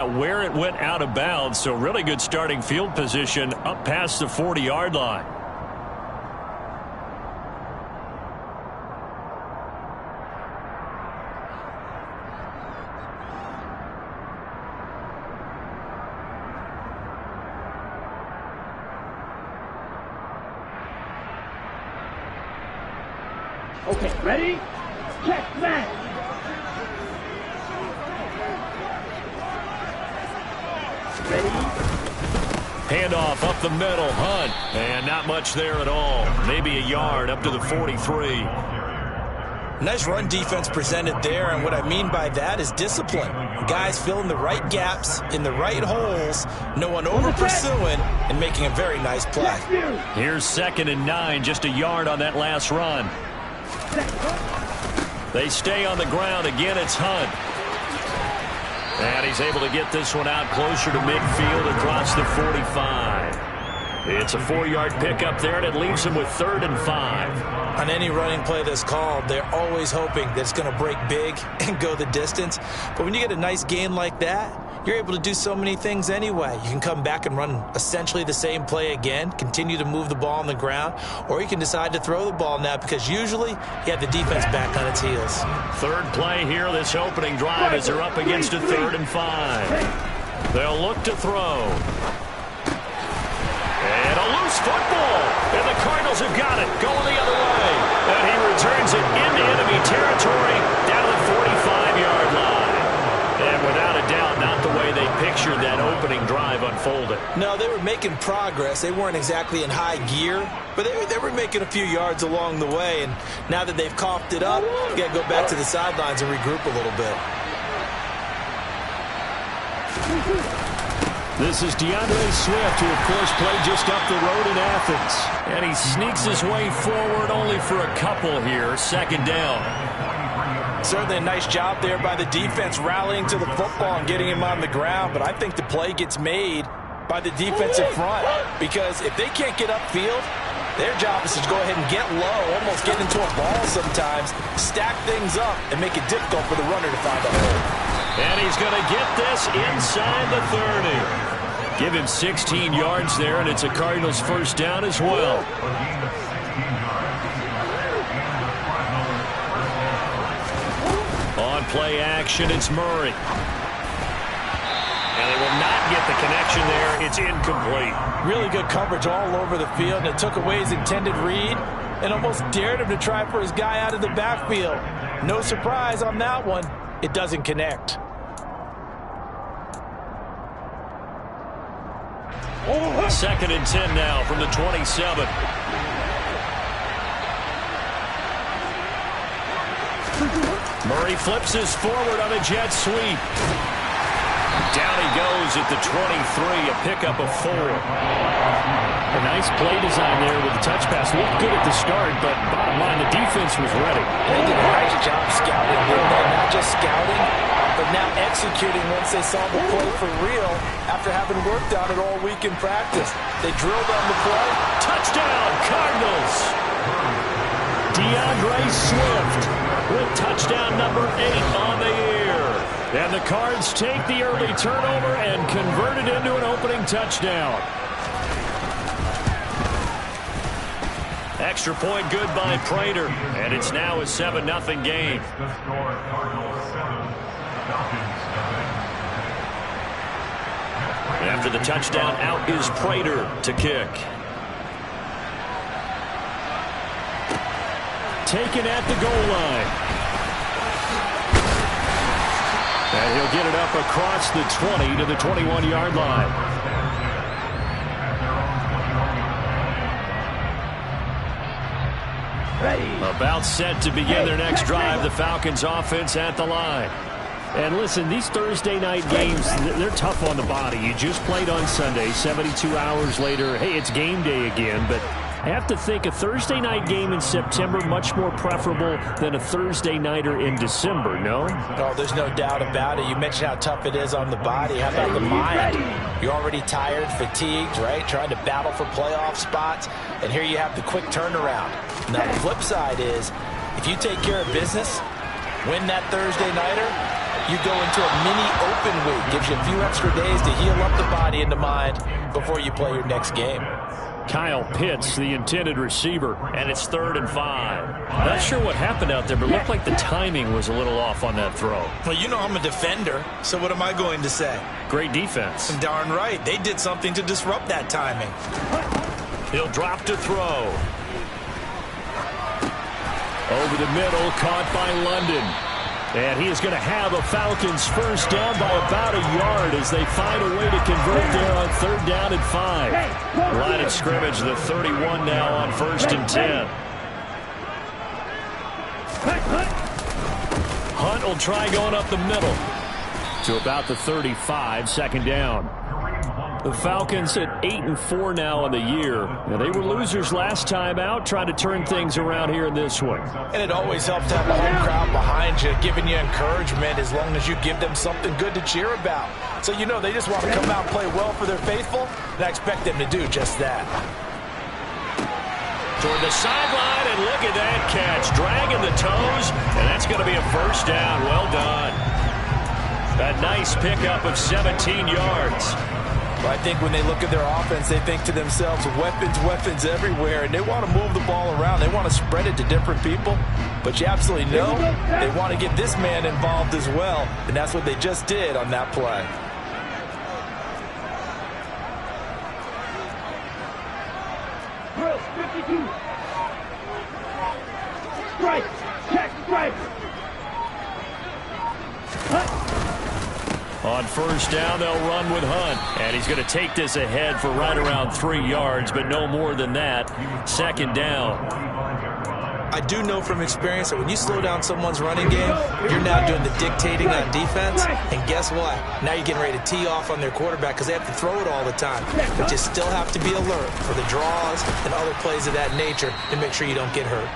Where it went out of bounds, so really good starting field position up past the 40-yard line. Okay, ready? Check, man! Handoff up the middle, Hunt. And not much there at all. Maybe a yard up to the 43. Nice run defense presented there, and what I mean by that is discipline. Guys filling the right gaps in the right holes, no one over-pursuing, and making a very nice play. Here's 2nd and 9, just a yard on that last run. They stay on the ground. Again, it's Hunt. And he's able to get this one out closer to midfield across the 45. It's a 4-yard pickup there, and it leaves him with 3rd and 5. On any running play that's called, they're always hoping that it's going to break big and go the distance. But when you get a nice gain like that, you're able to do so many things anyway. You can come back and run essentially the same play again, continue to move the ball on the ground, or you can decide to throw the ball now because usually you have the defense back on its heels. 3rd play here, this opening drive as they're up against a 3rd and 5. They'll look to throw. And a loose football. And the Cardinals have got it, going the other way. And he returns it into enemy territory down to the 45-yard line. And without a doubt, not the way they pictured that opening drive unfolded. No, they were making progress. They weren't exactly in high gear, but they were making a few yards along the way. And now that they've coughed it up, you got to go back to the sidelines and regroup a little bit. This is DeAndre Swift, who, of course, played just up the road in Athens. And he sneaks his way forward only for a couple here. 2nd down. Certainly a nice job there by the defense rallying to the football and getting him on the ground. But I think the play gets made by the defensive front because if they can't get upfield, their job is to go ahead and get low, almost get into a ball sometimes, stack things up, and make it difficult for the runner to find a hole. And he's going to get this inside the 30. Give him 16 yards there, and it's a Cardinals 1st down as well. On play action, it's Murray. And they will not get the connection there. It's incomplete. Really good coverage all over the field, and it took away his intended read and almost dared him to try for his guy out of the backfield. No surprise on that one. It doesn't connect. 2nd and 10 now from the 27. Murray flips his forward on a jet sweep. Down he goes at the 23, a pickup of 4. A nice play design there with the touch pass. Looked good at the start, but bottom line, the defense was ready. They did a nice job scouting, didn't they? Not just scouting, but now executing once they saw the play for real after having worked on it all week in practice. They drilled on the play. Touchdown, Cardinals! DeAndre Swift with touchdown number 8 on the year. And the Cards take the early turnover and convert it into an opening touchdown. Extra point good by Prater, and it's now a 7-0 game. After the touchdown, out is Prater to kick. Taken at the goal line. And he'll get it up across the 20 to the 21-yard line. About set to begin their next drive. The Falcons offense at the line. And listen, these Thursday night games, they're tough on the body. You just played on Sunday, 72 hours later. Hey, it's game day again, but I have to think a Thursday night game in September much more preferable than a Thursday nighter in December, no? Oh, there's no doubt about it. You mentioned how tough it is on the body. How about the mind? You're already tired, fatigued, right? Trying to battle for playoff spots, and here you have the quick turnaround. Now, the flip side is, if you take care of business, win that Thursday nighter, you go into a mini open week. Gives you a few extra days to heal up the body and the mind before you play your next game. Kyle Pitts, the intended receiver, and it's 3rd and 5. Not sure what happened out there, but it looked like the timing was a little off on that throw. Well, you know I'm a defender, so what am I going to say? Great defense. Darn right. They did something to disrupt that timing. He'll drop to throw. Over the middle, caught by London. And he is going to have a Falcons first down by about a yard as they find a way to convert there on 3rd down and 5. Line of scrimmage, the 31 now on 1st and 10. Hunt will try going up the middle to about the 35, 2nd down. The Falcons at 8-4 now on the year. Now, they were losers last time out, trying to turn things around here in this one. And it always helps to have a home crowd behind you, giving you encouragement as long as you give them something good to cheer about. So you know they just want to come out and play well for their faithful, and I expect them to do just that. Toward the sideline, and look at that catch. Dragging the toes, and that's going to be a first down. Well done. A nice pickup of 17 yards. Well, I think when they look at their offense, they think to themselves, weapons, weapons everywhere, and they want to move the ball around. They want to spread it to different people, but you absolutely know they want to get this man involved as well, and that's what they just did on that play. Drill 52. Strike. Check strike. On 1st down, they'll run with Hunt. And he's going to take this ahead for right around 3 yards, but no more than that. 2nd down. I do know from experience that when you slow down someone's running game, you're now doing the dictating on defense. And guess what? Now you're getting ready to tee off on their quarterback because they have to throw it all the time. But you still have to be alert for the draws and other plays of that nature to make sure you don't get hurt.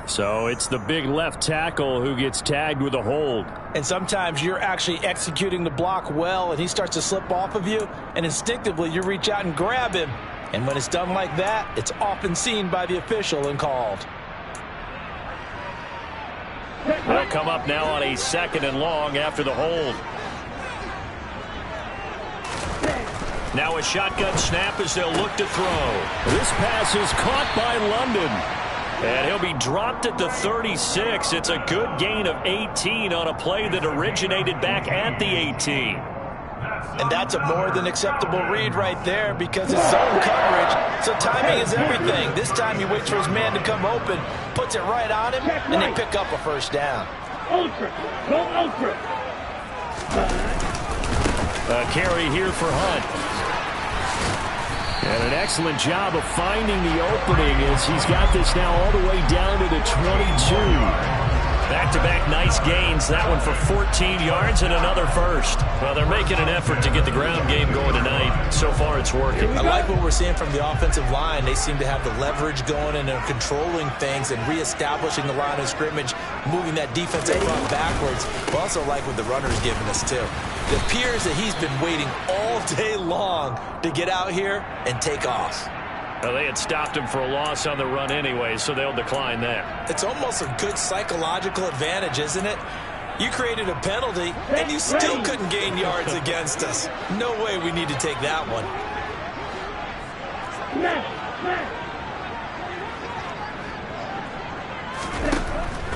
So it's the big left tackle who gets tagged with a hold. And sometimes you're actually executing the block well, and he starts to slip off of you, and instinctively you reach out and grab him. And when it's done like that, it's often seen by the official and called. They'll come up now on a 2nd and long after the hold. Now a shotgun snap as they'll look to throw. This pass is caught by London. And he'll be dropped at the 36. It's a good gain of 18 on a play that originated back at the 18. And that's a more than acceptable read right there because it's zone coverage. So timing is everything. This time he waits for his man to come open, puts it right on him, and they pick up a first down. Ultra. Go ultra. A carry here for Hunt. And an excellent job of finding the opening as he's got this now all the way down to the 22. Back-to-back nice gains. That one for 14 yards and another first. Well, they're making an effort to get the ground game going tonight. So far, it's working. I like what we're seeing from the offensive line. They seem to have the leverage going and they're controlling things and reestablishing the line of scrimmage, moving that defensive front backwards. I also like what the runner's giving us, too. It appears that he's been waiting all day long to get out here and take off. Well, they had stopped him for a loss on the run anyway, so they'll decline that. It's almost a good psychological advantage, isn't it? You created a penalty, and you still couldn't gain yards against us. No way we need to take that one.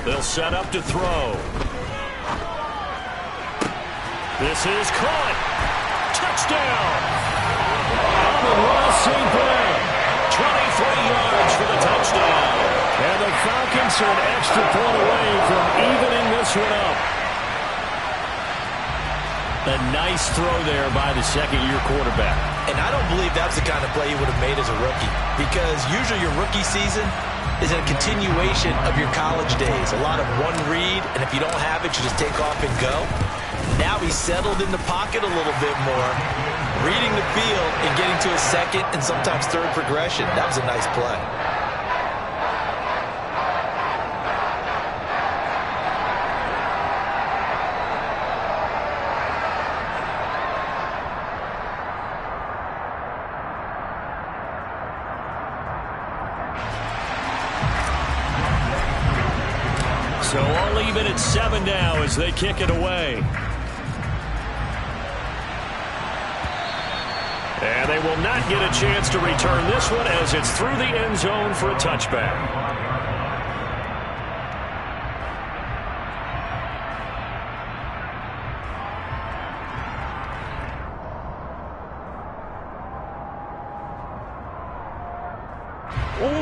They'll set up to throw. This is caught. Touchdown. Ross St. Brown. 23 yards for the touchdown. And the Falcons are an extra point away from evening this one up. A nice throw there by the second-year quarterback. And I don't believe that's the kind of play he would have made as a rookie, because usually your rookie season is a continuation of your college days. A lot of one read, and if you don't have it, you just take off and go. Now he's settled in the pocket a little bit more, reading the field and getting to a second and sometimes third progression. That was a nice play. So only even at 7 now as they kick it away. And they will not get a chance to return this one as it's through the end zone for a touchback.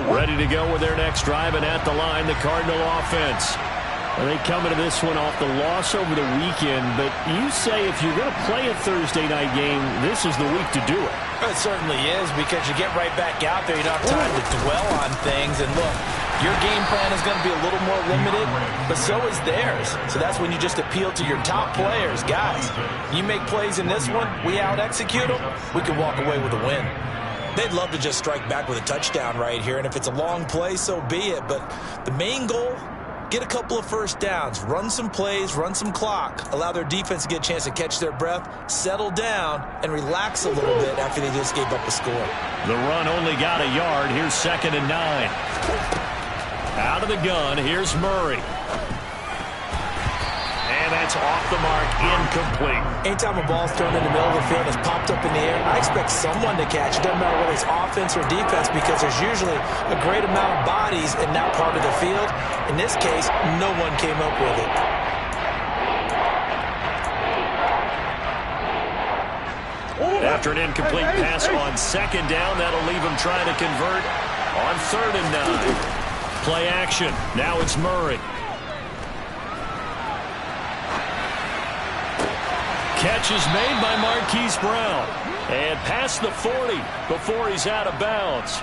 Ready to go with their next drive, and at the line, the Cardinal offense. They come into this one off the loss over the weekend, but you say if you're going to play a Thursday night game, this is the week to do it. It certainly is, because you get right back out there. You don't have time to dwell on things. And look, your game plan is going to be a little more limited, but so is theirs. So that's when you just appeal to your top players. Guys, you make plays in this one, we out-execute them, we can walk away with a win. They'd love to just strike back with a touchdown right here, and if it's a long play, so be it. But the main goal, get a couple of first downs, run some plays, run some clock, allow their defense to get a chance to catch their breath, settle down, and relax a little bit after they just gave up a score. The run only got a yard. Here's 2nd and 9. Out of the gun, here's Murray. And that's off the mark, incomplete. Anytime a ball's thrown in the middle of the field and it's popped up in the air, I expect someone to catch it. Doesn't matter whether it's offense or defense, because there's usually a great amount of bodies in that part of the field. In this case, no one came up with it. After an incomplete pass on 2nd down, that'll leave him trying to convert on 3rd and 9. Play action. Now it's Murray. Catch is made by Marquise Brown. And past the 40 before he's out of bounds.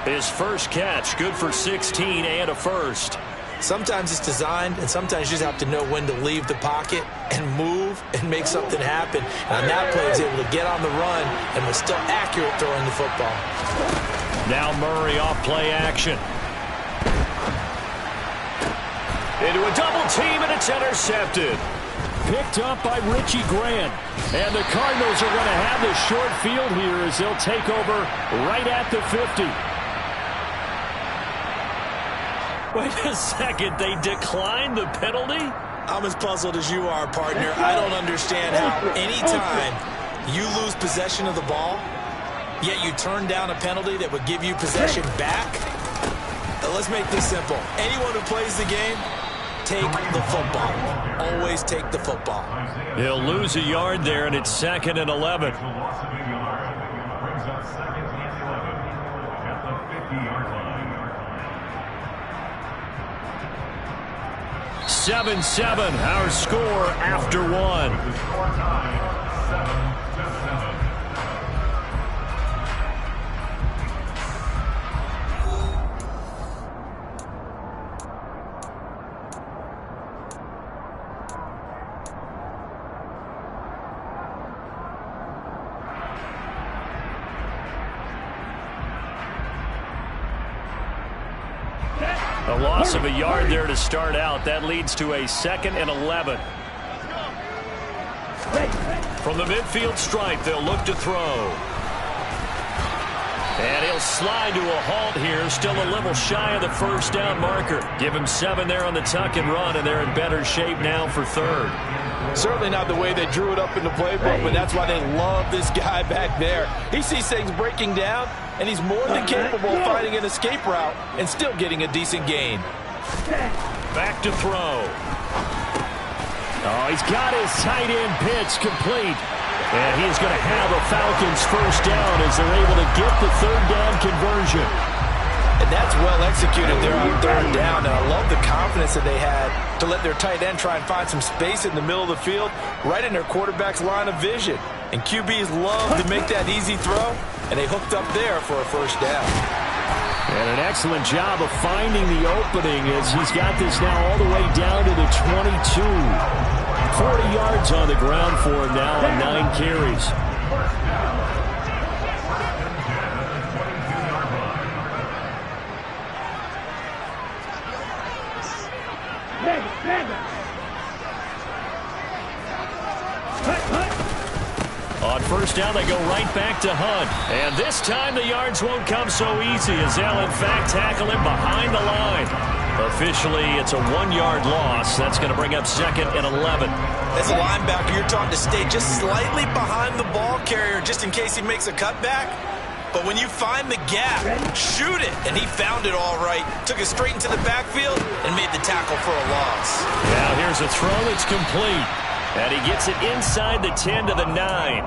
His first catch, good for 16 and a first. Sometimes it's designed, and sometimes you just have to know when to leave the pocket and move and make something happen. And on that play, he was able to get on the run and was still accurate throwing the football. Now Murray off play action. Into a double team, and it's intercepted. Picked up by Richie Grant. And the Cardinals are going to have the short field here as they'll take over right at the 50. Wait a second, they declined the penalty? I'm as puzzled as you are, partner. I don't understand how anytime you lose possession of the ball, yet you turn down a penalty that would give you possession back. Let's make this simple. Anyone who plays the game, take the football. Always take the football. He'll lose a yard there, and it's 2nd and 11. 7-7, our score after 1. A loss of a yard there to start out. That leads to a 2nd and 11. From the midfield stripe, they'll look to throw. And he'll slide to a halt here. Still a little shy of the first down marker. Give him 7 there on the tuck and run, and they're in better shape now for 3rd. Certainly not the way they drew it up in the playbook, but that's why they love this guy back there. He sees things breaking down, and he's more than capable of finding an escape route and still getting a decent gain. Back to throw. Oh, he's got his tight end pitch complete. And he's going to have a Falcons first down as they're able to get the 3rd down conversion. And that's well executed there on 3rd down. And I love the confidence that they had to let their tight end try and find some space in the middle of the field, right in their quarterback's line of vision. And QBs love to make that easy throw, and they hooked up there for a first down. And an excellent job of finding the opening as he's got this now all the way down to the 22. 40 yards on the ground for him now on 9 carries. On first down, they go right back to Hunt. And this time the yards won't come so easy as they'll, in fact, tackle him behind the line. Officially, it's a 1-yard loss. That's going to bring up 2nd and 11. As a linebacker, you're taught to stay just slightly behind the ball carrier just in case he makes a cutback. But when you find the gap, shoot it. And he found it all right. Took it straight into the backfield and made the tackle for a loss. Now here's a throw that's complete. And he gets it inside the 10 to the 9.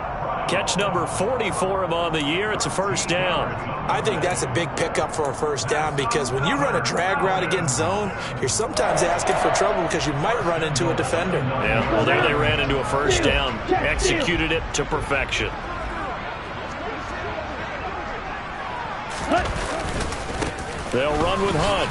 Catch number 40 for him on the year. It's a first down. I think that's a big pickup for a first down because when you run a drag route against zone, you're sometimes asking for trouble because you might run into a defender. Yeah, well, there they ran into a first down. Executed it to perfection. They'll run with Hunt.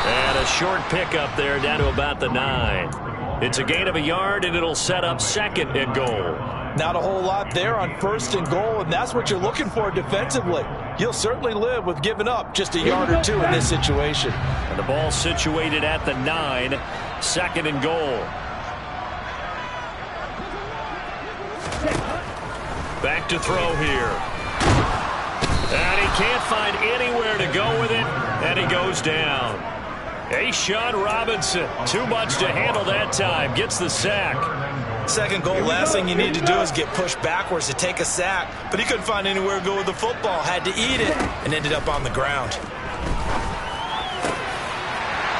And a short pickup there down to about the 9. It's a gain of a yard, and it'll set up 2nd and goal. Not a whole lot there on 1st and goal, and that's what you're looking for defensively. You'll certainly live with giving up just a yard or 2 in this situation. And the ball situated at the 9, 2nd and goal. Back to throw here. And he can't find anywhere to go with it, and he goes down. A'Shawn Robinson, too much to handle that time, gets the sack. 2nd goal, last thing you need to do is get pushed backwards to take a sack. But he couldn't find anywhere to go with the football, had to eat it, and ended up on the ground.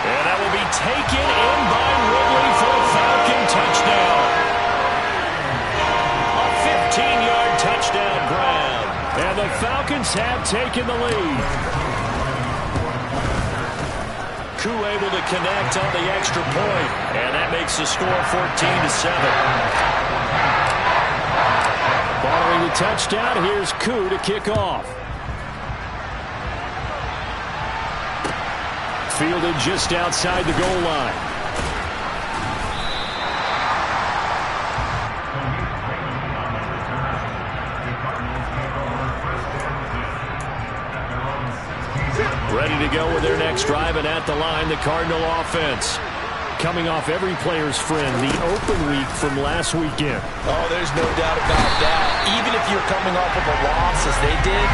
And that will be taken in by Ridley for a Falcon touchdown. A 15-yard touchdown grab. And the Falcons have taken the lead. Koo able to connect on the extra point, and that makes the score 14-7. Following the touchdown, here's Koo to kick off. Fielded just outside the goal line. Ready to go with their next drive, and at the line, the Cardinal offense. Coming off every player's friend, the open week from last weekend. Oh, there's no doubt about that. Even if you're coming off of a loss as they did,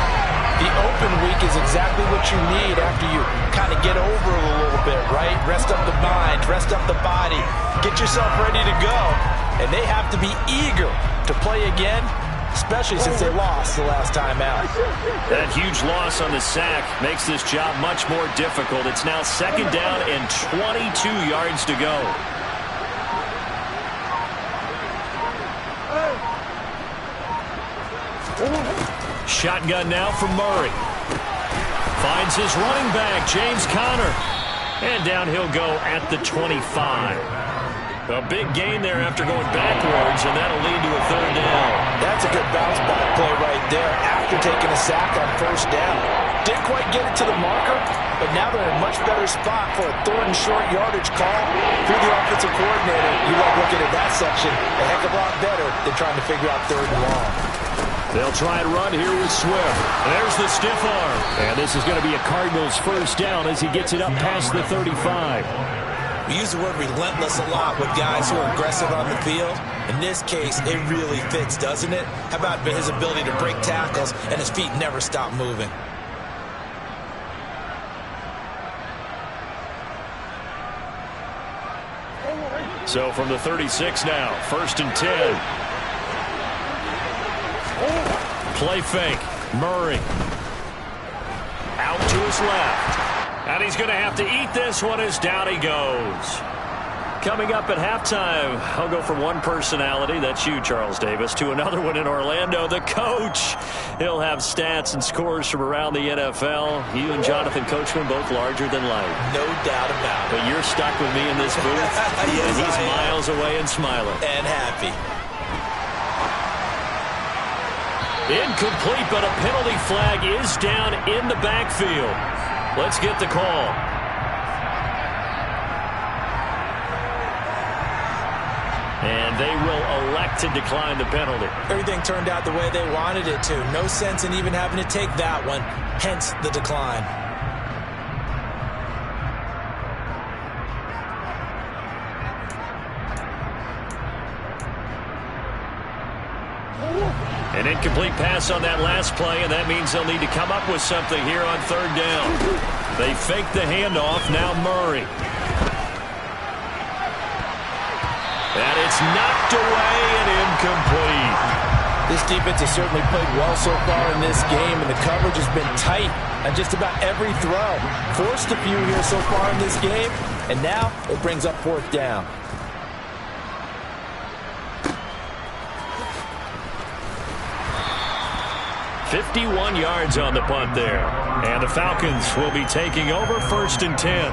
the open week is exactly what you need after you kind of get over it a little bit, right? Rest up the mind, rest up the body, get yourself ready to go. And they have to be eager to play again, especially since they lost the last time out. That huge loss on the sack makes this job much more difficult. It's now 2nd down and 22 yards to go. Shotgun now from Murray. Finds his running back, James Conner. And down he'll go at the 25. A big gain there after going backwards, and that'll lead to a 3rd down. That's a good bounce back play right there after taking a sack on 1st down. Didn't quite get it to the marker, but now they're in a much better spot for a 3rd and short yardage call through the offensive coordinator. You like looking at that section a heck of a lot better than trying to figure out 3rd and long. They'll try and run here with Swift. There's the stiff arm. And this is going to be a Cardinals 1st down as he gets it up past the 35. We use the word relentless a lot with guys who are aggressive on the field. In this case, it really fits, doesn't it? How about his ability to break tackles and his feet never stop moving? So from the 36 now, 1st and 10. Play fake. Murray. Out to his left. And he's going to have to eat this one as down he goes. Coming up at halftime, I'll go from one personality, that's you, Charles Davis, to another one in Orlando, the coach. He'll have stats and scores from around the NFL. You and Jonathan Coachman, both larger than life. No doubt about it. But you're stuck with me in this booth. Yes, and he's miles away and smiling. And happy. Incomplete, but a penalty flag is down in the backfield. Let's get the call. And they will elect to decline the penalty. Everything turned out the way they wanted it to. No sense in even having to take that one, hence the decline. An incomplete pass on that last play, and that means they'll need to come up with something here on 3rd down. They fake the handoff. Now Murray. And it's knocked away and incomplete. This defense has certainly played well so far in this game, and the coverage has been tight on just about every throw. Forced a few here so far in this game, and now it brings up 4th down. "51 yards on the punt there. And the Falcons will be taking over 1st and 10.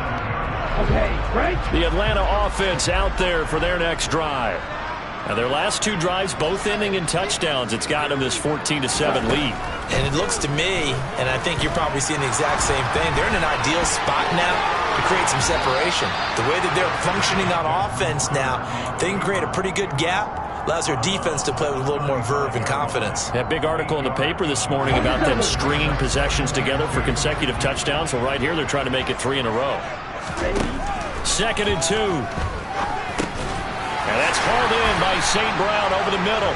Okay, right? The Atlanta offense out there for their next drive. Now their last 2 drives, both ending in touchdowns. It's got them this 14-7 lead. And it looks to me, and I think you're probably seeing the exact same thing, they're in an ideal spot now to create some separation. The way that they're functioning on offense now, they can create a pretty good gap. Allows their defense to play with a little more verve and confidence. That big article in the paper this morning about them stringing possessions together for consecutive touchdowns. Well, right here they're trying to make it 3 in a row. 2nd and 2. And that's hauled in by St. Brown over the middle.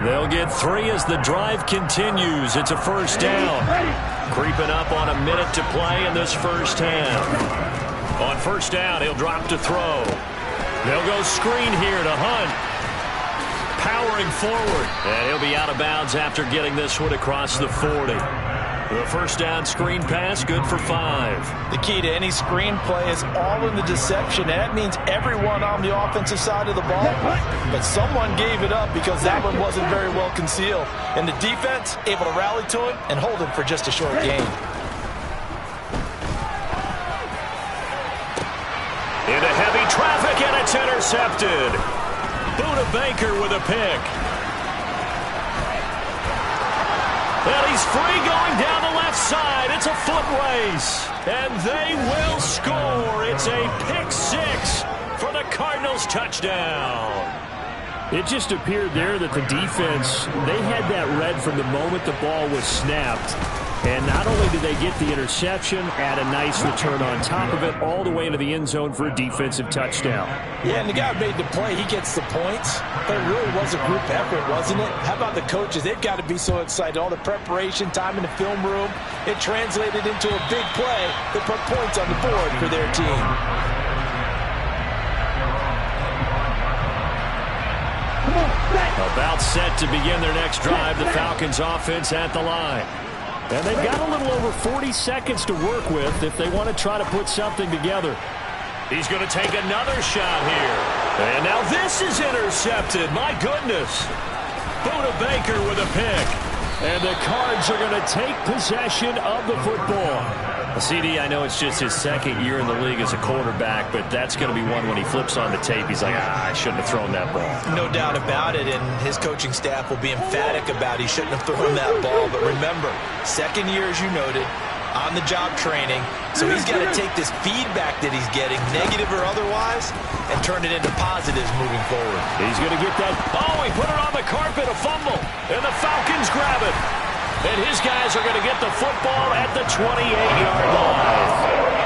They'll get 3 as the drive continues. It's a 1st down. Creeping up on a minute to play in this first half. On 1st down, he'll drop to throw. They'll go screen here to Hunt. Powering forward. And he'll be out of bounds after getting this one across the 40. The 1st down screen pass, good for 5. The key to any screen play is all in the deception. And that means everyone on the offensive side of the ball. But someone gave it up because that one wasn't very well concealed. And the defense able to rally to it and hold it for just a short gain. Into heavy traffic, and it's intercepted. Buda Baker with a pick. And he's free going down the left side. It's a foot race. And they will score. It's a pick 6 for the Cardinals touchdown. It just appeared there that the defense, they had that read from the moment the ball was snapped. And not only did they get the interception, add a nice return on top of it, all the way into the end zone for a defensive touchdown. Yeah, and the guy who made the play, he gets the points. But it really was a group effort, wasn't it? How about the coaches? They've got to be so excited. All the preparation, time in the film room, it translated into a big play that put points on the board for their team. About set to begin their next drive, the Falcons offense at the line. And they've got a little over 40 seconds to work with if they want to try to put something together. He's going to take another shot here. And now this is intercepted. My goodness. Buda Baker with a pick. And the Cards are going to take possession of the football. CD, I know it's just his 2nd year in the league as a quarterback, but that's going to be one when he flips on the tape. He's like, I shouldn't have thrown that ball. No doubt about it, and his coaching staff will be emphatic about he shouldn't have thrown that ball. But remember, 2nd year, as you noted, on-the-job training. So he's got to take this feedback that he's getting, negative or otherwise, and turn it into positives moving forward. He's going to get that. Oh, he put it on the carpet, a fumble, and the Falcons grab it. And his guys are going to get the football at the 28-yard line.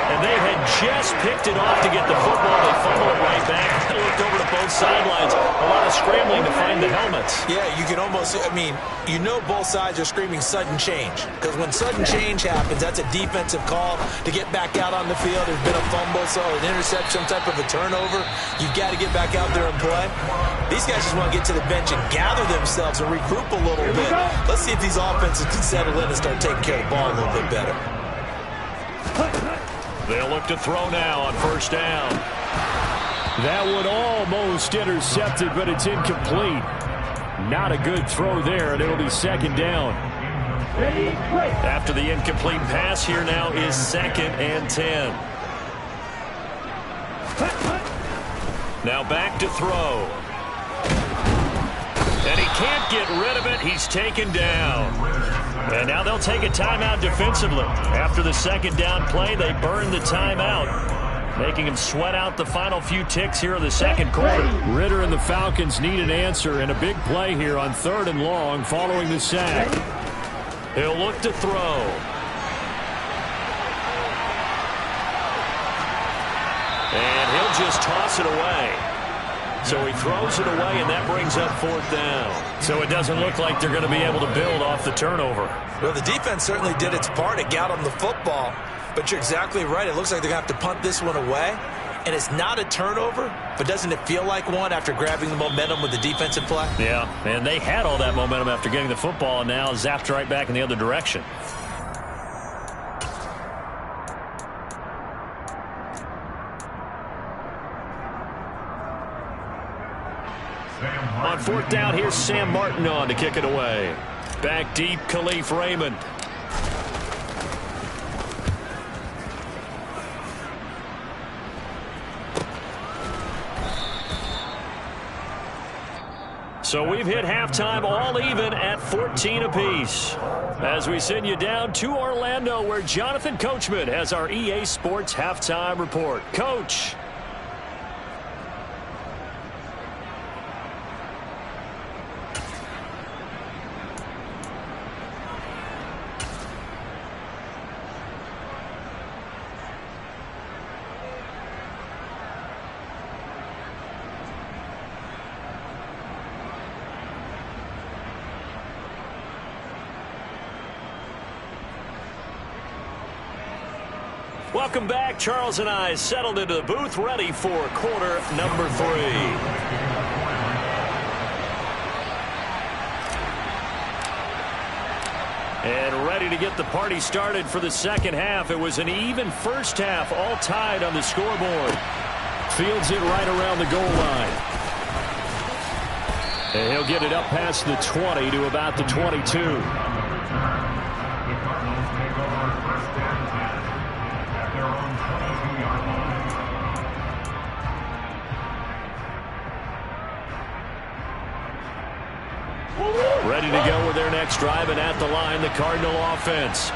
And they had just picked it off to get the football. They fumble it right back. They looked over to both sidelines. A lot of scrambling to find the helmets. Yeah, you can almost, I mean, you know both sides are screaming sudden change. Because when sudden change happens, that's a defensive call to get back out on the field. There's been a fumble, so an interception, some type of a turnover. You've got to get back out there and play. These guys just want to get to the bench and gather themselves and regroup a little bit. Let's see if these offenses can settle in and start taking care of the ball a little bit better. They'll look to throw now on 1st down. That one almost intercepted, but it's incomplete. Not a good throw there, and it'll be 2nd down. After the incomplete pass, here now is 2nd and 10. Now back to throw. And he can't get rid of it. He's taken down. And now they'll take a timeout defensively. After the 2nd down play, they burn the timeout, making him sweat out the final few ticks here in the 2nd quarter. Ritter and the Falcons need an answer, and a big play here on 3rd and long following the sack. He'll look to throw. And he'll just toss it away. So he throws it away, and that brings up 4th down. So it doesn't look like they're going to be able to build off the turnover. Well, the defense certainly did its part. It got them the football. But you're exactly right. It looks like they're going to have to punt this one away. And it's not a turnover, but doesn't it feel like one after grabbing the momentum with the defensive play? Yeah, and they had all that momentum after getting the football, and now zapped right back in the other direction. On fourth down, here's Sam Martin on to kick it away. Back deep, Khalif Raymond. So we've hit halftime all even at 14 apiece. As we send you down to Orlando, where Jonathan Coachman has our EA Sports halftime report. Coach. Welcome back. Charles and I settled into the booth, ready for quarter number 3. And ready to get the party started for the second half. It was an even first half, all tied on the scoreboard. Fields it right around the goal line. And he'll get it up past the 20 to about the 22. Ready to go with their next drive, and at the line, the Cardinal offense.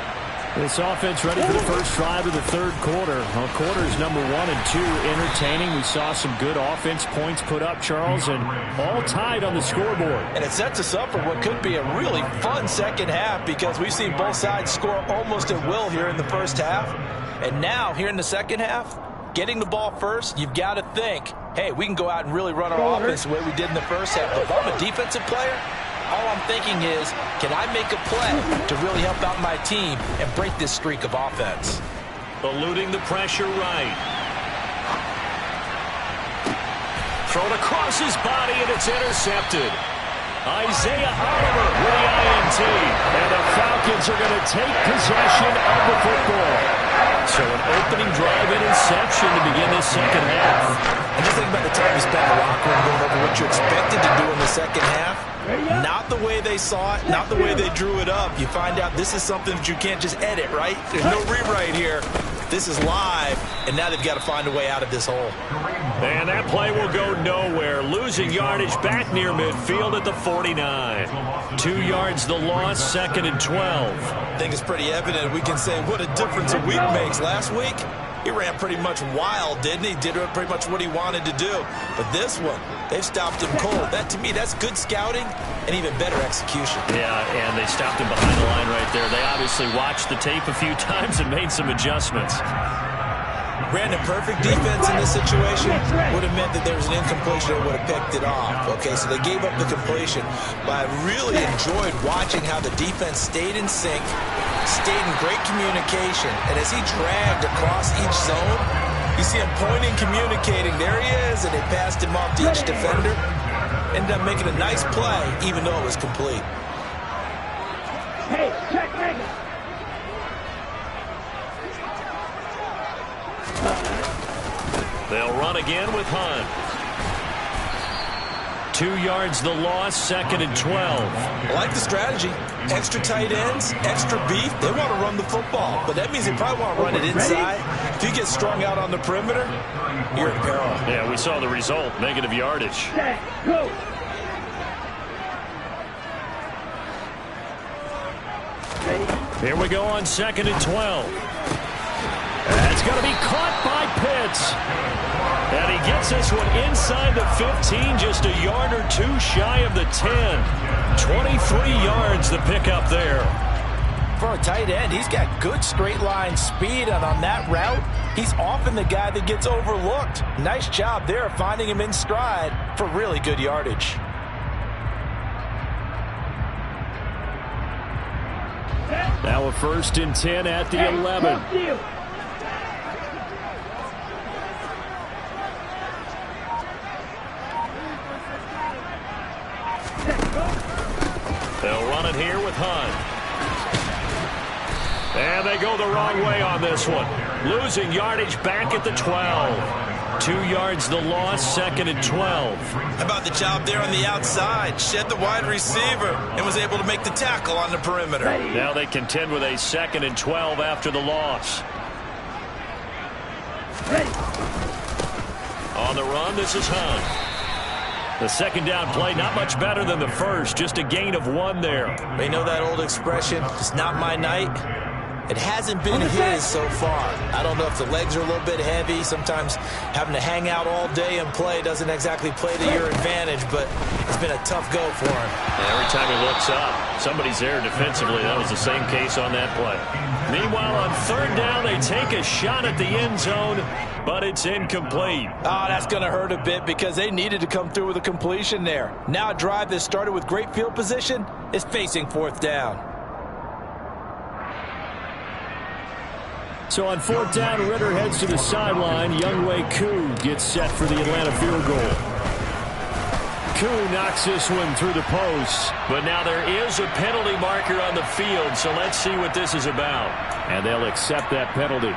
This offense ready for the first drive of the third quarter. Well, quarters number 1 and 2 entertaining. We saw some good offense points put up, Charles, and all tied on the scoreboard. And it sets us up for what could be a really fun second half, because we've seen both sides score almost at will here in the first half. And now, here in the second half, getting the ball first, you've got to think, hey, we can go out and really run our offense the way we did in the first half. But if I'm a defensive player, all I'm thinking is, can I make a play to really help out my team and break this streak of offense? Eluding the pressure right. Thrown across his body, and it's intercepted. Isaiah Oliver with the INT. And the Falcons are going to take possession of the football. So an opening drive interception to begin this second half. And just think about the time you spent in the locker room going over what you expected to do in the second half. Not the way they saw it, not the way they drew it up. You find out this is something that you can't just edit, right? There's no rewrite here. This is live, and now they've got to find a way out of this hole. And that play will go nowhere. Losing yardage back near midfield at the 49. 2 yards the loss, 2nd and 12. I think it's pretty evident. We can say what a difference a week makes. Last week, he ran pretty much wild, didn't he? Did pretty much what he wanted to do. But this one, they've stopped him cold. That, to me, that's good scouting and even better execution. Yeah, and they stopped him behind the line right there. They obviously watched the tape a few times and made some adjustments. Ran a perfect defense in this situation would have meant that there was an incompletion that would have picked it off. Okay, so they gave up the completion. But I really enjoyed watching how the defense stayed in sync, stayed in great communication. And as he dragged across each zone, you see him pointing, communicating. There he is, and they passed him off to each defender. Ended up making a nice play, even though it was complete. Hey, check, check. They'll run again with Hunt. 2 yards the loss, 2nd and 12. I like the strategy. Extra tight ends, extra beef. They want to run the football, but that means they probably want to run it inside. If you get strung out on the perimeter, you're in peril. Yeah, we saw the result, negative yardage. Go. Here we go on 2nd and 12. That's going to be caught by Pitts. And he gets this one inside the 15, just a yard or two shy of the 10. 23 yards the pickup there. For a tight end, he's got good straight line speed, and on that route, he's often the guy that gets overlooked. Nice job there finding him in stride for really good yardage. Now a 1st and 10 at the 11. They'll run it here with Hunt. And they go the wrong way on this one. Losing yardage back at the 12. 2 yards the loss, 2nd and 12. How about the job there on the outside? Shed the wide receiver and was able to make the tackle on the perimeter. Now they contend with a 2nd and 12 after the loss. On the run, this is Hunt. The 2nd down play, not much better than the first, just a gain of 1 there. They know that old expression, it's not my night. It hasn't been his so far. I don't know if the legs are a little bit heavy. Sometimes having to hang out all day and play doesn't exactly play to your advantage, but it's been a tough go for him. And every time he looks up, somebody's there defensively. That was the same case on that play. Meanwhile, on 3rd down, they take a shot at the end zone, but it's incomplete. Oh, that's going to hurt a bit because they needed to come through with a completion there. Now a drive that started with great field position is facing 4th down. So on 4th down, Ritter heads to the sideline. Younghoe Koo gets set for the Atlanta field goal. Koo knocks this one through the post. But now there is a penalty marker on the field, so let's see what this is about. And they'll accept that penalty.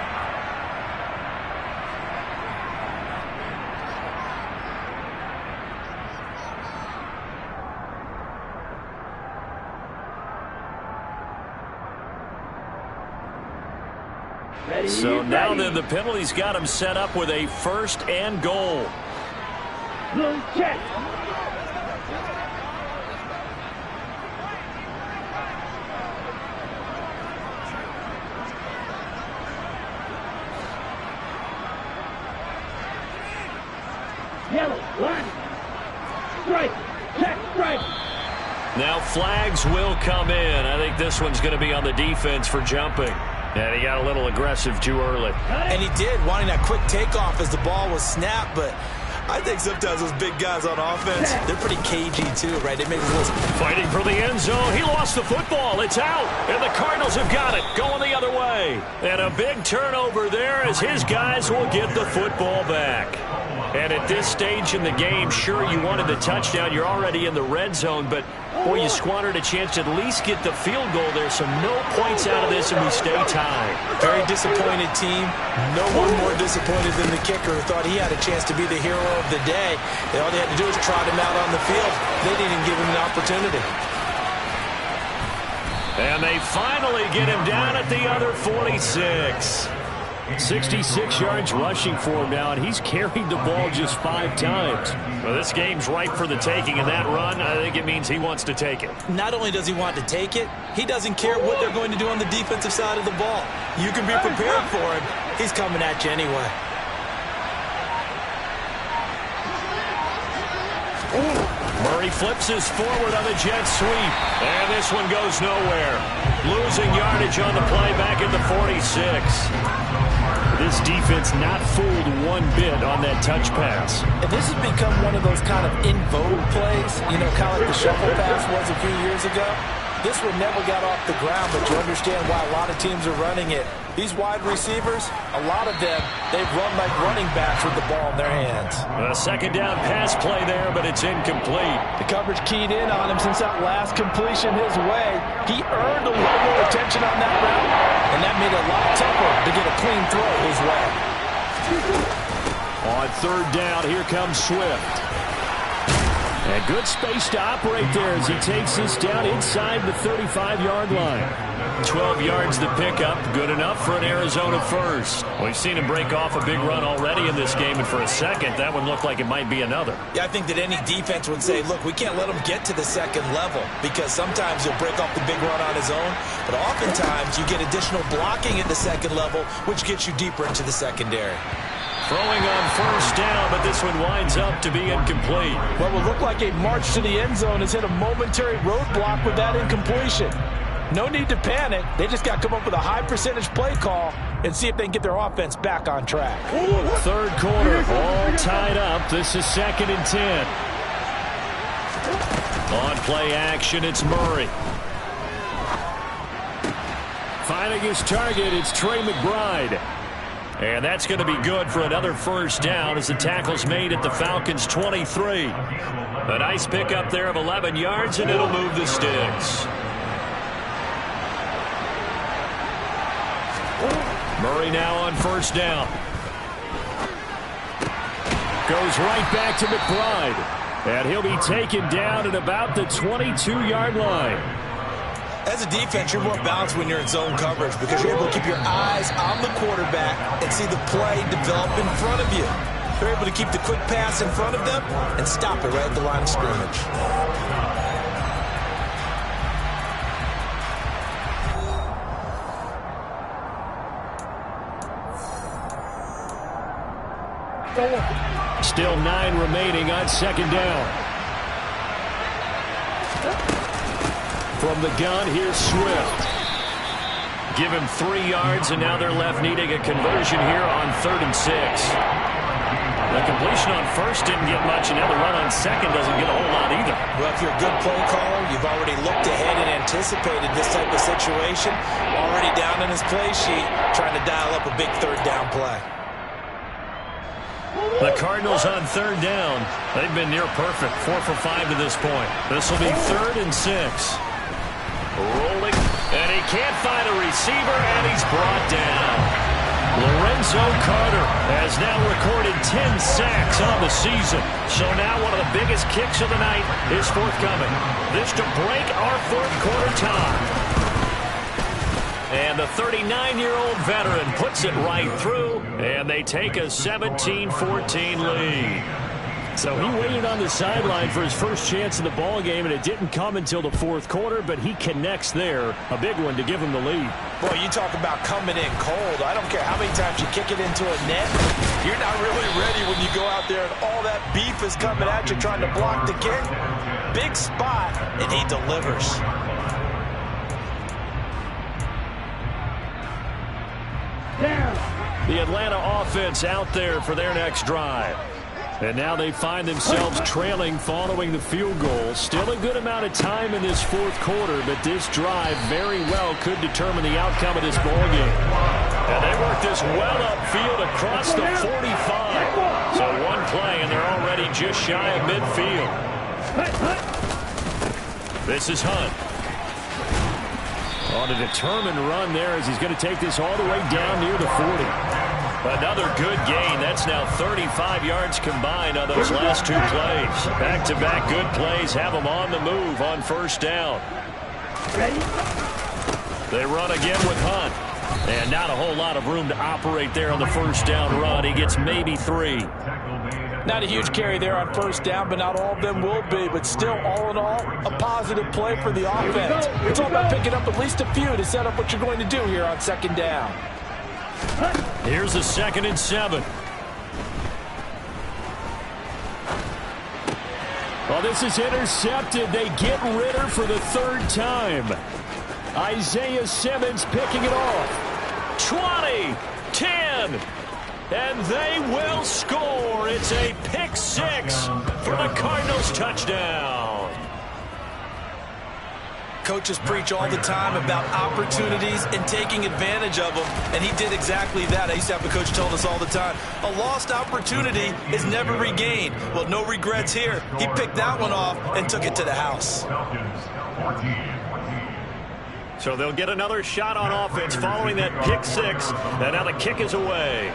So now then the penalty's got him set up with a 1st and goal. Blue check. Yellow, line. Strike, check, strike. Now flags will come in. I think this one's going to be on the defense for jumping. And he got a little aggressive too early. And he did, wanting that quick takeoff as the ball was snapped. But I think sometimes those big guys on offense, they're pretty cagey too, right? They make it look. Fighting for the end zone. He lost the football. It's out. And the Cardinals have got it. Going the other way. And a big turnover there as his guys will get the football back. And at this stage in the game, sure, you wanted the touchdown. You're already in the red zone, but boy, you squandered a chance to at least get the field goal there. So no points out of this, and we stay tied. Very disappointed team. No one more disappointed than the kicker who thought he had a chance to be the hero of the day. All they had to do was trot him out on the field. They didn't give him an opportunity. And they finally get him down at the other 46. 66 yards rushing for him now, and he's carried the ball just 5 times. Well, this game's ripe for the taking, and that run, I think it means he wants to take it. Not only does he want to take it, he doesn't care what they're going to do on the defensive side of the ball. You can be prepared for him. He's coming at you anyway. Murray flips his forward on the jet sweep, and this one goes nowhere. Losing yardage on the play back at the 46. This defense not fooled one bit on that touch pass. And this has become one of those kind of in vogue plays, you know, kind of like the shuffle pass was a few years ago. This one never got off the ground, but you understand why a lot of teams are running it. These wide receivers, a lot of them, they've run like running backs with the ball in their hands. A 2nd down pass play there, but it's incomplete. The coverage keyed in on him since that last completion his way. He earned a little more attention on that route, and that made it a lot tougher to get a clean throw his way. On 3rd down, here comes Swift. And good space to operate there as he takes this down inside the 35-yard line. 12 yards the pickup, good enough for an Arizona first. We've seen him break off a big run already in this game, and for a second, that one looked like it might be another. Yeah, I think that any defense would say, look, we can't let him get to the 2nd level because sometimes he'll break off the big run on his own, but oftentimes you get additional blocking at the 2nd level, which gets you deeper into the secondary. Throwing on 1st down, but this one winds up to be incomplete. What would look like a march to the end zone has hit a momentary roadblock with that incompletion. No need to panic. They just got to come up with a high percentage play call and see if they can get their offense back on track. 3rd quarter, all tied up. This is 2nd and 10. On play action, it's Murray. Finding his target, it's Trey McBride. And that's going to be good for another 1st down as the tackle's made at the Falcons' 23. A nice pickup there of 11 yards, and it'll move the sticks. Murray now on first down. Goes right back to McBride. And he'll be taken down at about the 22-yard line. As a defense, you're more balanced when you're in zone coverage because you're able to keep your eyes on the quarterback and see the play develop in front of you. You're able to keep the quick pass in front of them and stop it right at the line of scrimmage. Still 9 remaining on second down. From the gun, here's Swift. Give him 3 yards, and now they're left needing a conversion here on 3rd and 6. The completion on first didn't get much, and now the run on second doesn't get a whole lot either. Well, if you're a good play caller, you've already looked ahead and anticipated this type of situation. Already down in his play sheet, trying to dial up a big 3rd down play. The Cardinals on 3rd down. They've been near perfect, 4 for 5 to this point. This will be 3rd and 6. Rolling, and he can't find a receiver, and he's brought down. Lorenzo Carter has now recorded 10 sacks on the season. So now one of the biggest kicks of the night is forthcoming. This to break our 4th quarter tie. And the 39-year-old veteran puts it right through, and they take a 17-14 lead. So he waited on the sideline for his first chance in the ball game, and it didn't come until the 4th quarter, but he connects there, a big one to give him the lead. Boy, you talk about coming in cold. I don't care how many times you kick it into a net. You're not really ready when you go out there and all that beef is coming at you trying to block the kick. Big spot, and he delivers. The Atlanta offense out there for their next drive. And now they find themselves trailing following the field goal. Still a good amount of time in this 4th quarter, but this drive very well could determine the outcome of this ball game. And they work this well upfield across the 45. So one play, and they're already just shy of midfield. This is Hunt. On a determined run there as he's going to take this all the way down near the 40. Another good gain. That's now 35 yards combined on those last 2 plays. Back-to-back good plays have them on the move on first down. They run again with Hunt. And not a whole lot of room to operate there on the first down run. He gets maybe 3. Not a huge carry there on first down, but not all of them will be. But still, all in all, a positive play for the offense. It's all about picking up at least a few to set up what you're going to do here on second down. Here's a 2nd and 7. Well, this is intercepted. They get Ritter for the 3rd time. Isaiah Simmons picking it off. 20, 10, and they will score. It's a pick 6 for the Cardinals touchdown. Coaches preach all the time about opportunities and taking advantage of them, and he did exactly that. I used to have a coach tell us all the time, a lost opportunity is never regained. Well, no regrets here. He picked that one off and took it to the house. So they'll get another shot on offense following that pick 6, and now the kick is away.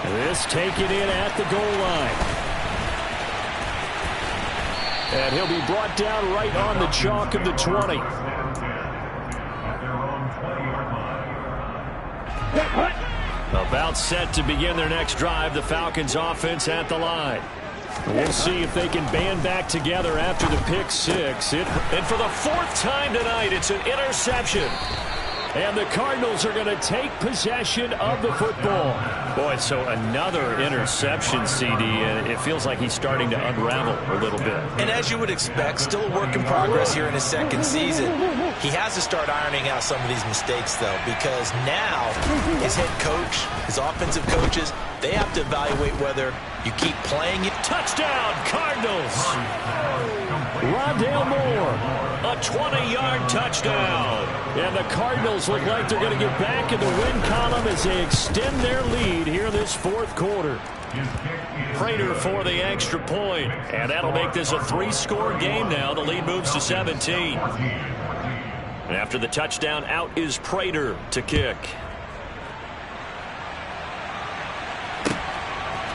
This taken in at the goal line. And he'll be brought down right on the chalk of the 20. About set to begin their next drive, the Falcons offense at the line. We'll see if they can band back together after the pick 6. And for the 4th time tonight, it's an interception. And the Cardinals are going to take possession of the football. Boy, so another interception, CD, and it feels like he's starting to unravel a little bit. And as you would expect, still a work in progress here in his 2nd season. He has to start ironing out some of these mistakes, though, because now his head coach, his offensive coaches, they have to evaluate whether you keep playing it. Touchdown, Cardinals! Rondale Moore, a 20-yard touchdown. And the Cardinals look like they're going to get back in the win column as they extend their lead here this fourth quarter. Prater for the extra point, and that'll make this a 3-score game now. The lead moves to 17. And after the touchdown, out is Prater to kick.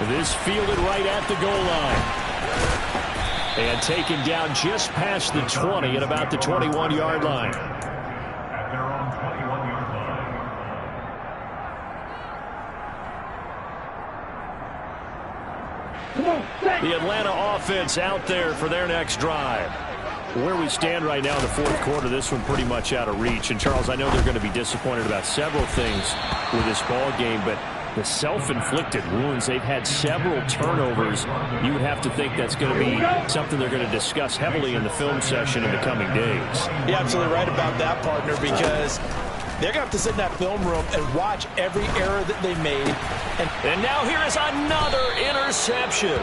This fielded right at the goal line. And taken down just past the 20 at about the 21-yard line. The Atlanta offense out there for their next drive. Where we stand right now in the fourth quarter, this one pretty much out of reach. And, Charles, I know they're going to be disappointed about several things with this ball game, but the self-inflicted wounds, they've had several turnovers. You would have to think that's going to be something they're going to discuss heavily in the film session in the coming days. You're absolutely right about that, partner, because they're going to have to sit in that film room and watch every error that they made. And now here is another interception.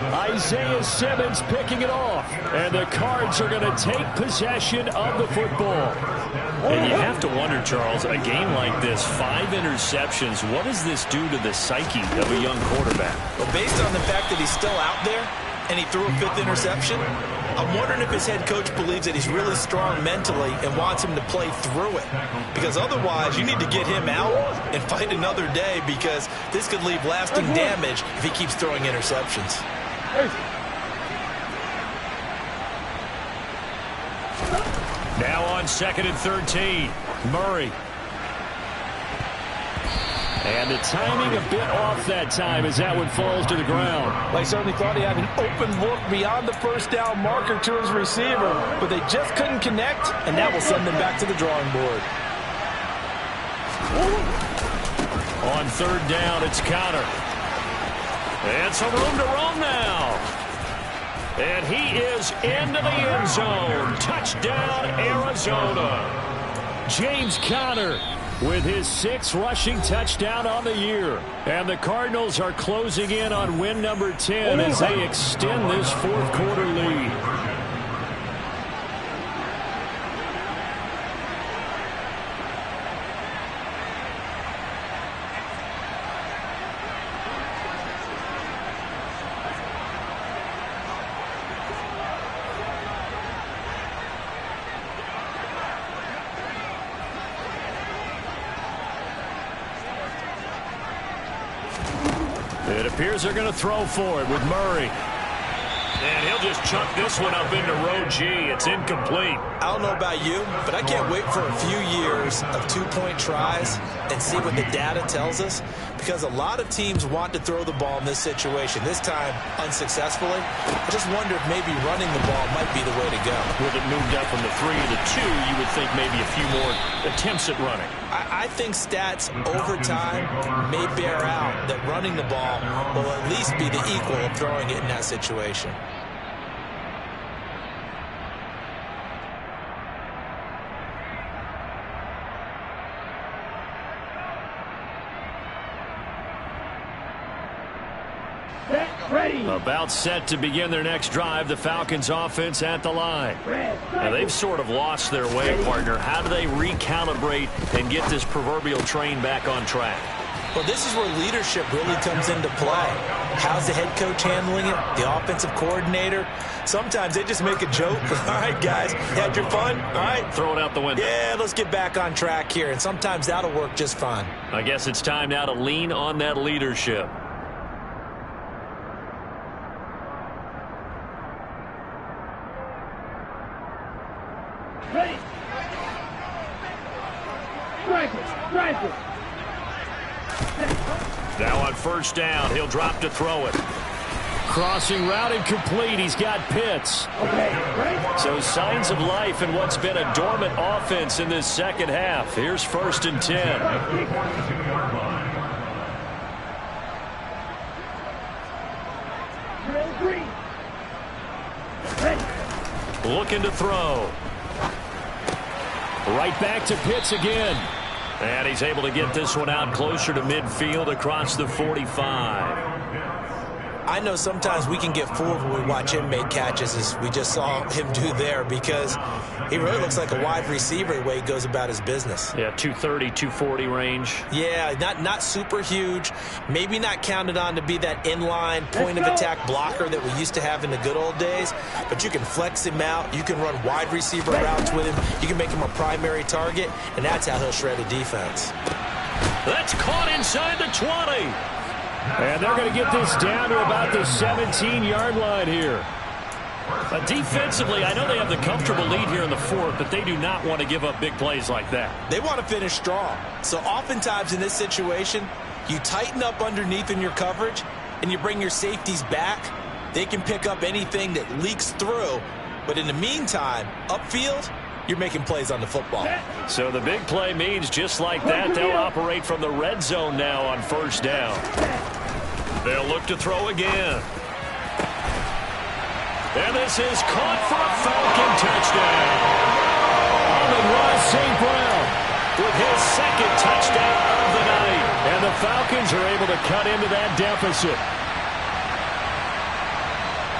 Isaiah Simmons picking it off. And the Cards are going to take possession of the football. And you have to wonder, Charles, a game like this, 5 interceptions, what does this do to the psyche of a young quarterback? Well, based on the fact that he's still out there and he threw a 5th interception, I'm wondering if his head coach believes that he's really strong mentally and wants him to play through it. Because otherwise, you need to get him out and fight another day, because this could leave lasting damage if he keeps throwing interceptions. Now on 2nd and 13, Murray. And the timing a bit off that time as that one falls to the ground. They certainly thought he had an open look beyond the first down marker to his receiver, but they just couldn't connect, and that will send them back to the drawing board. On 3rd down, it's Connor. And some room to roam now. And he is into the end zone. Touchdown, Arizona. James Conner with his 6th rushing touchdown on the year. And the Cardinals are closing in on win number 10 as they extend this fourth quarter lead. It appears they're going to throw for it with Murray. And he'll just chuck this one up into row G. It's incomplete. I don't know about you, but I can't wait for a few years of 2-point tries and see what the data tells us, because a lot of teams want to throw the ball in this situation. This time, unsuccessfully. I just wonder if maybe running the ball might be the way to go. With it moved up from the 3 to the 2, you would think maybe a few more attempts at running. I think stats over time may bear out that running the ball will at least be the equal of throwing it in that situation. About set to begin their next drive, the Falcons offense at the line. Now they've sort of lost their way, partner. How do they recalibrate and get this proverbial train back on track? Well, this is where leadership really comes into play. How's the head coach handling it? The offensive coordinator? Sometimes they just make a joke. All right, guys, had your fun? All right. Throw it out the window. Yeah, let's get back on track here. And sometimes that'll work just fine. I guess it's time now to lean on that leadership. Ready. Strike it. Strike it. Now on 1st down, he'll drop to throw it. Crossing route incomplete. He's got Pitts. So signs of life in what's been a dormant offense in this second half. Here's 1st and 10. Looking to throw. Right back to Pitts again. And he's able to get this one out closer to midfield across the 45. I know sometimes we can get fooled when we watch him make catches, as we just saw him do there, because he really looks like a wide receiver the way he goes about his business. Yeah, 230, 240 range. Yeah, not super huge. Maybe not counted on to be that inline point-of-attack blocker that we used to have in the good old days, but you can flex him out. You can run wide receiver routes with him. You can make him a primary target, and that's how he'll shred a defense. That's caught inside the 20. And they're going to get this down to about the 17-yard line here. Defensively, I know they have the comfortable lead here in the fourth, but they do not want to give up big plays like that. They want to finish strong. So oftentimes in this situation, you tighten up underneath in your coverage, and you bring your safeties back. They can pick up anything that leaks through. But in the meantime, upfield, you're making plays on the football. So the big play means just like that, they'll operate from the red zone now on first down. They'll look to throw again. And this is caught for a Falcon touchdown. Amon-Ra St. Brown with his second touchdown of the night. And the Falcons are able to cut into that deficit.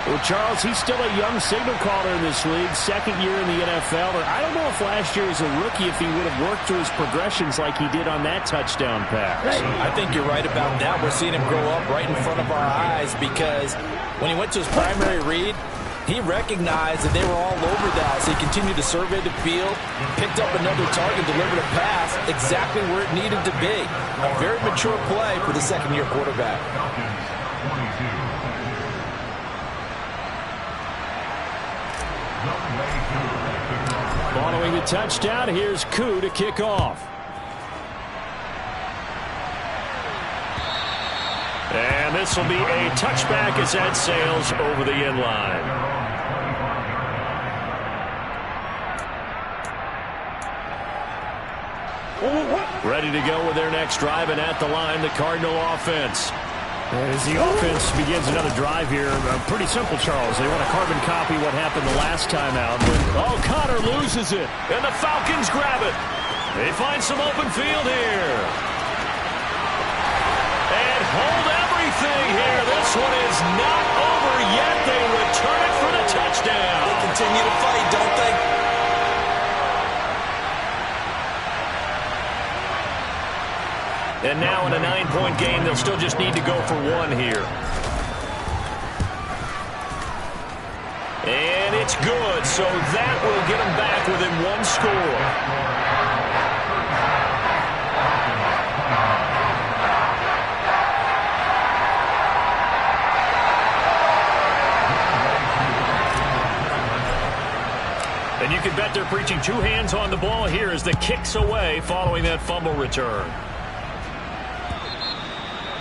Well, Charles, he's still a young signal caller in this league, second year in the NFL. And I don't know if last year as a rookie, if he would have worked through his progressions like he did on that touchdown pass. I think you're right about that. We're seeing him grow up right in front of our eyes, because when he went to his primary read, he recognized that they were all over that. So he continued to survey the field, picked up another target, delivered a pass exactly where it needed to be. A very mature play for the second-year quarterback. Following the touchdown, here's Koo to kick off. And this will be a touchback as that sails over the end line. Ready to go with their next drive, and at the line, the Cardinal offense. As the offense begins another drive here, pretty simple, Charles. They want to carbon copy what happened the last time out. Oh, Connor loses it, and the Falcons grab it. They find some open field here. And hold everything here. This one is not over yet. They return it for the touchdown. They continue to fight, don't they? And now in a 9-point game, they'll still just need to go for one here. And it's good, so that will get them back within one score. And you can bet they're preaching two hands on the ball here as the kick's away following that fumble return.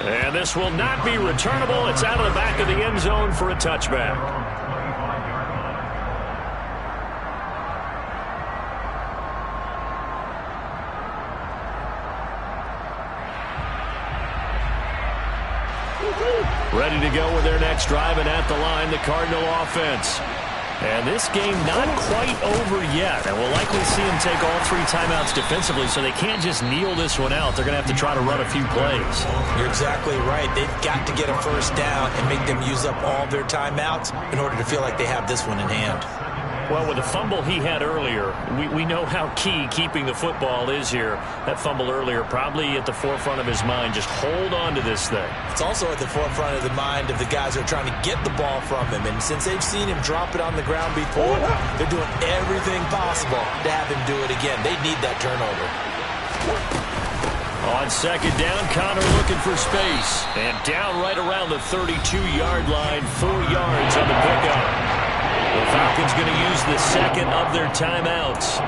And this will not be returnable. It's out of the back of the end zone for a touchback. Ready to go with their next drive, and at the line, the Cardinal offense. And this game not quite over yet. And we'll likely see them take all three timeouts defensively, so they can't just kneel this one out. They're going to have to try to run a few plays. You're exactly right. They've got to get a first down and make them use up all their timeouts in order to feel like they have this one in hand. Well, with the fumble he had earlier, we know how key keeping the football is here. That fumble earlier probably at the forefront of his mind. Just hold on to this thing. It's also at the forefront of the mind of the guys who are trying to get the ball from him. And since they've seen him drop it on the ground before, they're doing everything possible to have him do it again. They need that turnover. On second down, Connor looking for space. And down right around the 32-yard line, 4 yards on the pickup. The Falcons going to use the second of their timeouts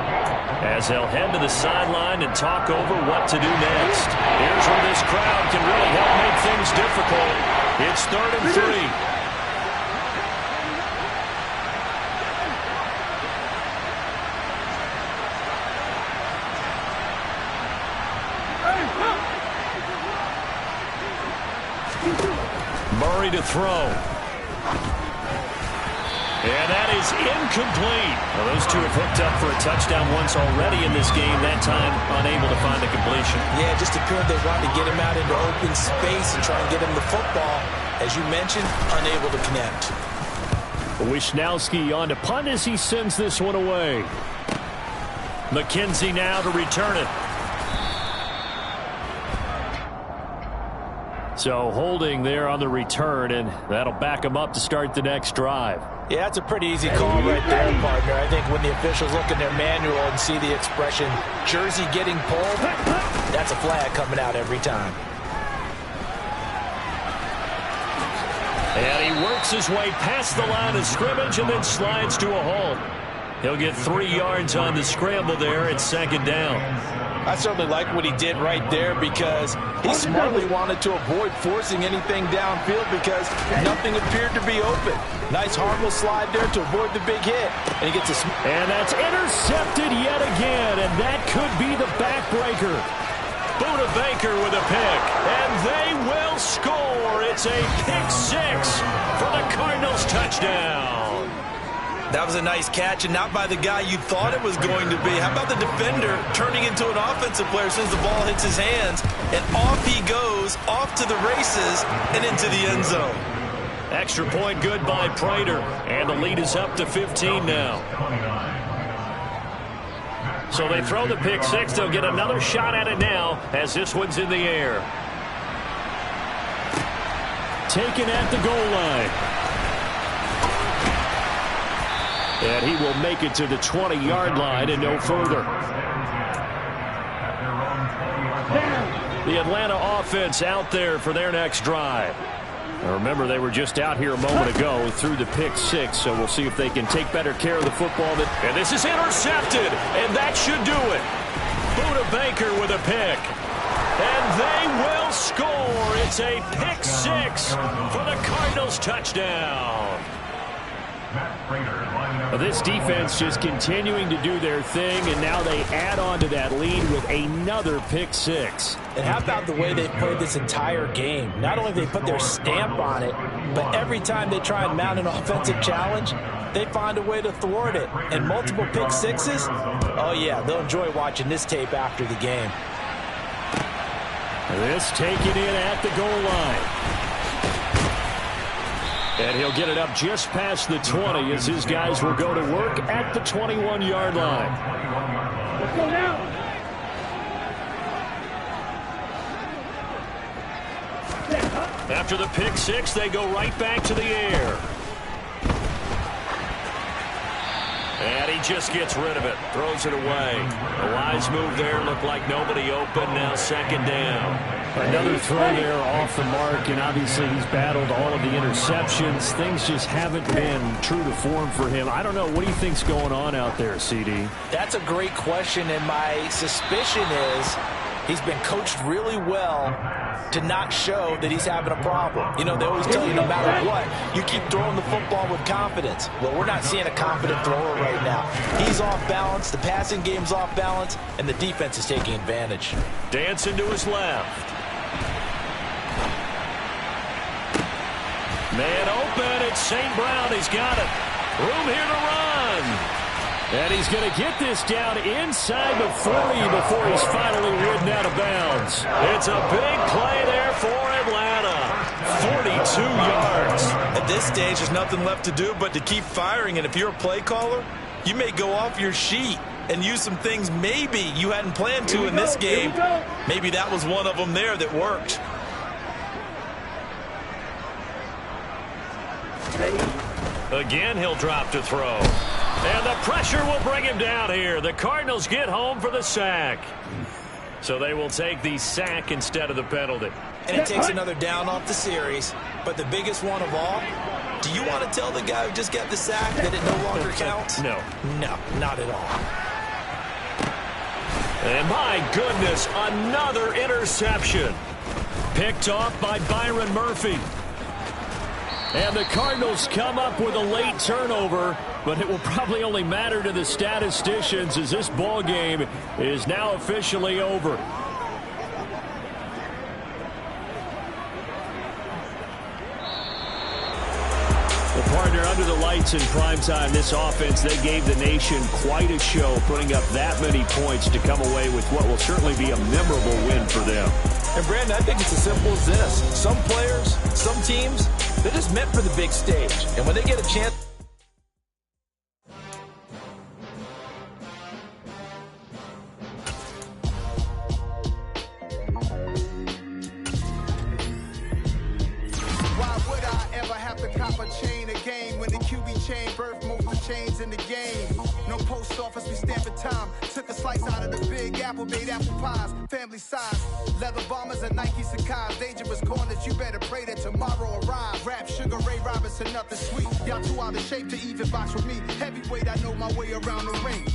as they'll head to the sideline and talk over what to do next. Here's where this crowd can really help make things difficult. It's 3rd and 3. Murray to throw. And that is incomplete. Well, those two have hooked up for a touchdown once already in this game, that time unable to find the completion. Yeah, just appeared they wanted to get him out into open space and try and get him the football. As you mentioned, unable to connect. Wisnowski on to punt as he sends this one away. McKenzie now to return it. So holding there on the return, and that'll back him up to start the next drive. Yeah, that's a pretty easy call right there, partner. I think when the officials look in their manual and see the expression, jersey getting pulled, that's a flag coming out every time. And he works his way past the line of scrimmage and then slides to a halt. He'll get 3 yards on the scramble there at second down. I certainly like what he did right there because he smartly wanted to avoid forcing anything downfield because nothing appeared to be open. Nice harmless slide there to avoid the big hit. And he gets a... And that's intercepted yet again, and that could be the backbreaker. Buda Baker with a pick, and they will score. It's a pick six for the Cardinals touchdown. That was a nice catch, and not by the guy you thought it was going to be. How about the defender turning into an offensive player as soon as the ball hits his hands, and off he goes, off to the races, and into the end zone. Extra point good by Prater, and the lead is up to 15 now. So they throw the pick six. They'll get another shot at it now as this one's in the air. Taken at the goal line. And he will make it to the 20-yard line and no further. The Atlanta offense out there for their next drive. Now remember, they were just out here a moment ago through the pick six, so we'll see if they can take better care of the football. And this is intercepted, and that should do it. Buda Baker with a pick. And they will score. It's a pick six for the Cardinals touchdown. This defense just continuing to do their thing, and now they add on to that lead with another pick six. And how about the way they've played this entire game? Not only have they put their stamp on it, but every time they try and mount an offensive challenge, they find a way to thwart it. And multiple pick sixes, oh yeah, they'll enjoy watching this tape after the game. This taken in at the goal line. And he'll get it up just past the 20 as his guys will go to work at the 21-yard line. Let's go now. After the pick six, they go right back to the air. And he just gets rid of it, throws it away. A wise move there, looked like nobody open, now second down. Another throw there off the mark, and obviously he's battled all of the interceptions. Things just haven't been true to form for him. I don't know, what do you think's going on out there, CD? That's a great question, and my suspicion is he's been coached really well to not show that he's having a problem. You know, they always tell you no matter what, you keep throwing the football with confidence. Well, we're not seeing a confident thrower right now. He's off balance, the passing game's off balance, and the defense is taking advantage. Dancing to his left. Man open, it's St. Brown, he's got it. Room here to run. And he's going to get this down inside the 40 before he's finally ridden out of bounds. It's a big play there for Atlanta. 42 yards. At this stage, there's nothing left to do but to keep firing. And if you're a play caller, you may go off your sheet and use some things maybe you hadn't planned to in this game. Maybe that was one of them there that worked. Again, he'll drop to throw. And the pressure will bring him down here. The Cardinals get home for the sack. So they will take the sack instead of the penalty. And it takes another down off the series. But the biggest one of all, do you want to tell the guy who just got the sack that it no longer counts? No. No, not at all. And my goodness, another interception. Picked off by Byron Murphy. And the Cardinals come up with a late turnover, but it will probably only matter to the statisticians as this ball game is now officially over. Well, partner, under the lights in primetime, this offense, they gave the nation quite a show, putting up that many points to come away with what will certainly be a memorable win for them. And Brandon, I think it's as simple as this. Some players, some teams, they're just meant for the big stage. And when they get a chance... In the game, no post office, we stand for time. Took a slice out of the big apple, made apple pies, family size. Leather bombers and Nike Sacai's, dangerous corners. You better pray that tomorrow arrives. Rap, Sugar Ray Robinson, nothing sweet. Y'all too out of shape to even box with me. Heavyweight, I know my way around the ring.